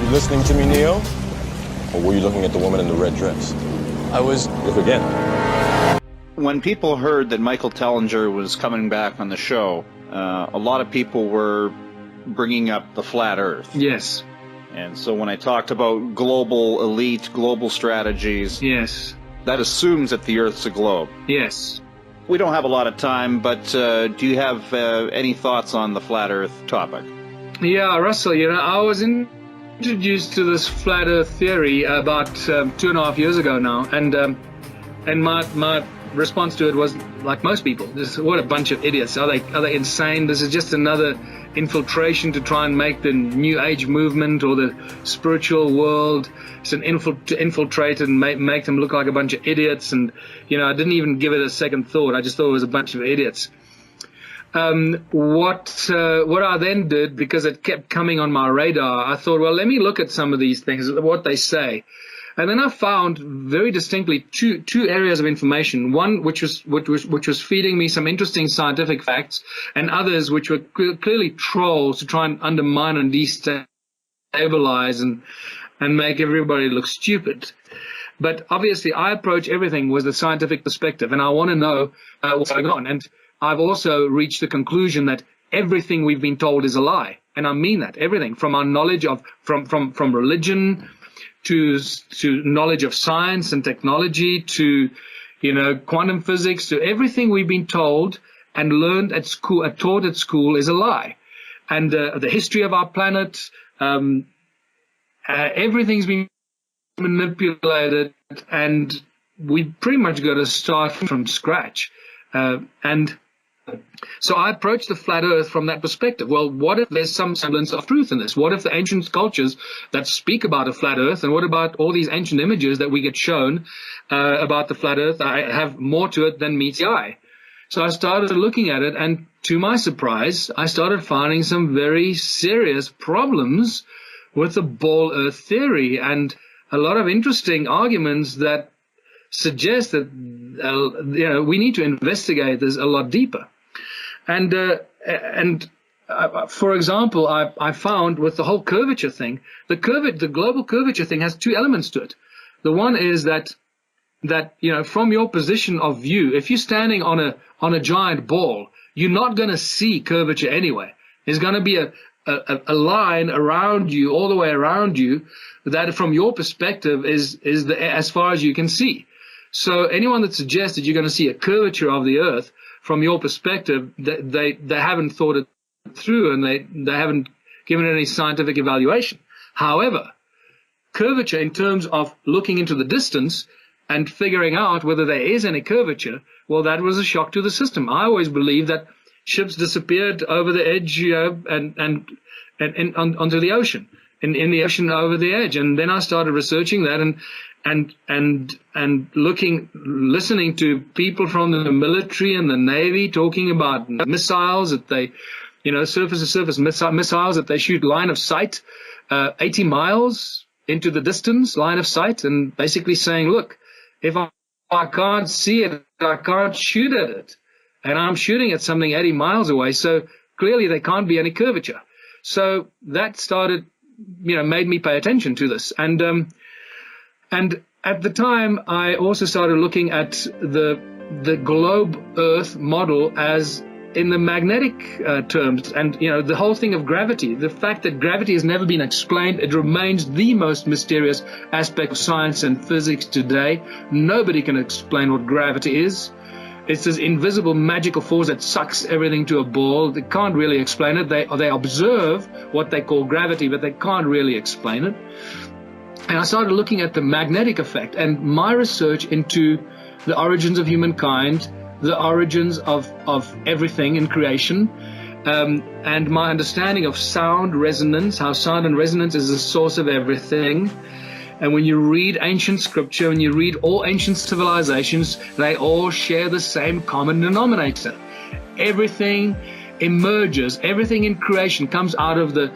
You listening to me, Neo? Or were you looking at the woman in the red dress? I was. Look again. When people heard that Michael Tellinger was coming back on the show, a lot of people were bringing up the flat Earth. Yes. And so when I talked about global elite, global strategies, Yes. that assumes that the Earth's a globe. Yes. We don't have a lot of time, but do you have any thoughts on the flat Earth topic? Yeah, Russell, I was introduced to this flat Earth theory about 2.5 years ago now, and my response to it was like most people: what a bunch of idiots! Are they insane? This is just another infiltration to try and make the New Age movement or the spiritual world. It's to infiltrate and make them look like a bunch of idiots. And I didn't even give it a second thought. I just thought it was a bunch of idiots. What I then did, because it kept coming on my radar, I thought, well, let me look at some of these things, what they say. And then I found very distinctly two areas of information. One which was feeding me some interesting scientific facts, and others which were clearly trolls to try and undermine and destabilize and make everybody look stupid. But obviously, I approach everything with a scientific perspective, and I want to know what's going on. And I've also reached the conclusion that everything we've been told is a lie, and I mean that. Everything from our knowledge of from religion to knowledge of science and technology to quantum physics, to everything we've been told and learned at school, taught at school, is a lie. And the history of our planet, everything's been manipulated, and we pretty much got to start from scratch. And so I approached the flat Earth from that perspective. Well, what if there's some semblance of truth in this? What if the ancient cultures that speak about a flat Earth, and what about all these ancient images that we get shown about the flat Earth, have more to it than meets the eye? So I started looking at it, and to my surprise, I started finding some very serious problems with the ball Earth theory, and a lot of interesting arguments that suggest that we need to investigate this a lot deeper. And for example, I found with the whole curvature thing, the global curvature thing has two elements to it. The one is that from your position of view, if you're standing on a giant ball, you're not going to see curvature anyway. There's going to be a line around you, all the way around you, that from your perspective is as far as you can see. So anyone that suggests that you're going to see a curvature of the Earth from your perspective, they haven't thought it through, and they haven't given it any scientific evaluation. However, curvature in terms of looking into the distance and figuring out whether there is any curvature, well, that was a shock to the system. I always believed that ships disappeared over the edge, and onto the ocean, in the ocean over the edge. And then I started researching that and listening to people from the military and the Navy talking about missiles that they, surface-to-surface missiles that they shoot line of sight, 80 miles into the distance, line of sight, and basically saying, look, if I can't see it, I can't shoot at it. And I'm shooting at something 80 miles away, so clearly there can't be any curvature. So that started, made me pay attention to this. And at the time, I also started looking at the globe Earth model as in the magnetic terms, and the whole thing of gravity. The fact that gravity has never been explained, it remains the most mysterious aspect of science and physics today. Nobody can explain what gravity is. It's this invisible magical force that sucks everything to a ball. They can't really explain it. They observe what they call gravity, but they can't really explain it. And I started looking at the magnetic effect, and my research into the origins of humankind, the origins of everything in creation, and my understanding of sound resonance, how sound and resonance is the source of everything. And when you read ancient scripture, when you read all ancient civilizations, they all share the same common denominator. Everything emerges, everything in creation comes out of the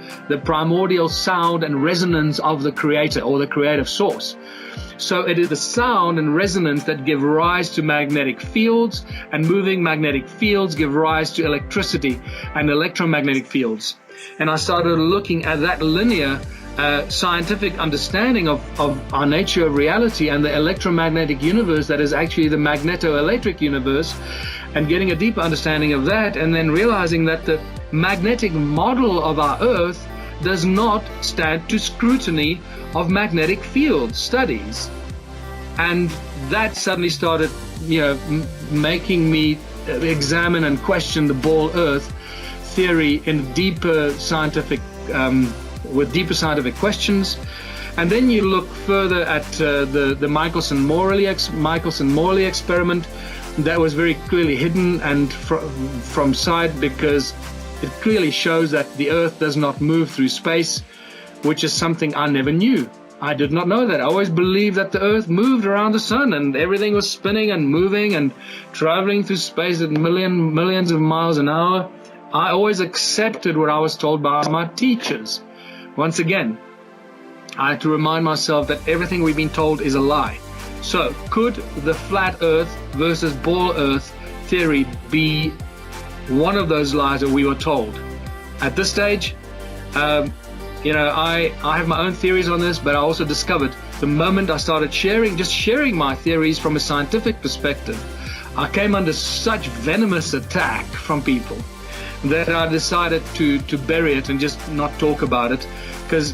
primordial sound and resonance of the creator or the creative source. So it is the sound and resonance that give rise to magnetic fields, and moving magnetic fields give rise to electricity and electromagnetic fields. And I started looking at that linear scientific understanding of our nature of reality and the electromagnetic universe that is actually the magnetoelectric universe, and getting a deeper understanding of that, and then realizing that the magnetic model of our Earth does not stand to scrutiny of magnetic field studies. And that suddenly started, making me examine and question the ball Earth theory in deeper scientific with deeper scientific questions. And then you look further at the Michelson-Morley experiment that was very clearly hidden and from sight, because it clearly shows that the Earth does not move through space, which is something I never knew. I did not know that. I always believed that the Earth moved around the sun and everything was spinning and moving and traveling through space at millions of miles an hour. I always accepted what I was told by my teachers. Once again, I had to remind myself that everything we've been told is a lie. So, could the flat Earth versus ball Earth theory be one of those lies that we were told? At this stage, I have my own theories on this, but I also discovered the moment I started sharing my theories from a scientific perspective, I came under such venomous attack from people that I decided to bury it and just not talk about it, because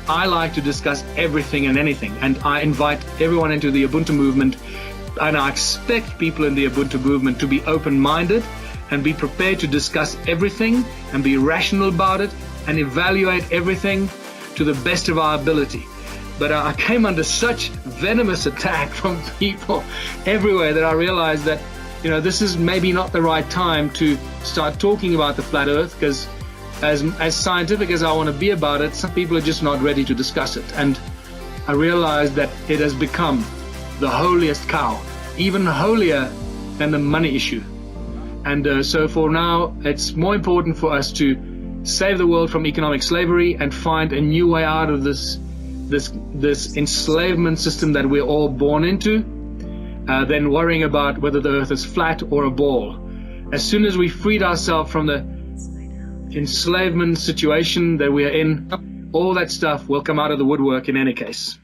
I like to discuss everything and anything, and I invite everyone into the Ubuntu movement, and I expect people in the Ubuntu movement to be open-minded and be prepared to discuss everything and be rational about it and evaluate everything to the best of our ability. But I came under such venomous attack from people everywhere that I realized that this is maybe not the right time to start talking about the flat Earth, because as scientific as I want to be about it, some people are just not ready to discuss it. And I realized that it has become the holiest cow, even holier than the money issue. And so for now, it's more important for us to save the world from economic slavery and find a new way out of this enslavement system that we're all born into, than worrying about whether the Earth is flat or a ball. As soon as we freed ourselves from the enslavement situation that we are in, all that stuff will come out of the woodwork in any case.